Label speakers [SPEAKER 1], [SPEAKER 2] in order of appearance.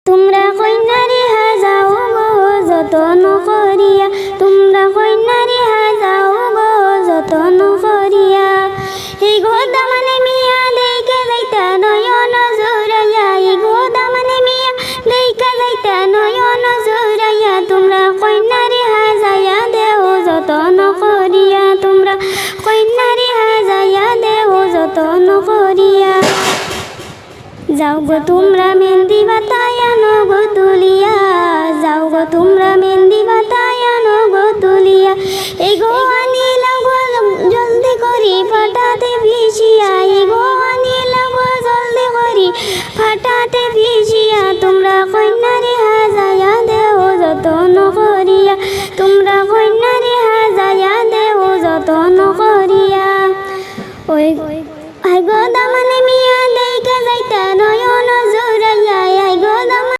[SPEAKER 1] তোমরা কইনারে হাজাও গো যতন করিয়া, তোমরা কইনারে হাজাও গো যতন করিয়া। এই গোদা মানে মিয়া দেখে যাইতা নয়ন জোরাইয়া, এই গোদা মানে মিয়া দেখে যাইতা নয়ন জোরাইয়া। তোমরা কইনারে হাজাইয়া দেও যতন করিয়া, তোমরা কইনারে হাজাইয়া দেও যতন করিয়া। যাও গো তোমরা মেহেন্দি বাতায়া নগো তুলিয়া, যাও গো তোমরা মেহেন্দি বাতায়া নগো তুলিয়া। এই গো আনিলা গো জলদি করি ফাটাতে ভিজিয়া, এই গো আনিলা গো জলদি করি ফাটাতে ভিজিয়া। তোমরা কইনারে হাজাইয়া দেও যতন করিয়া, তোমরা কইনারে হাজাইয়া দেও যতন করিয়া। ওই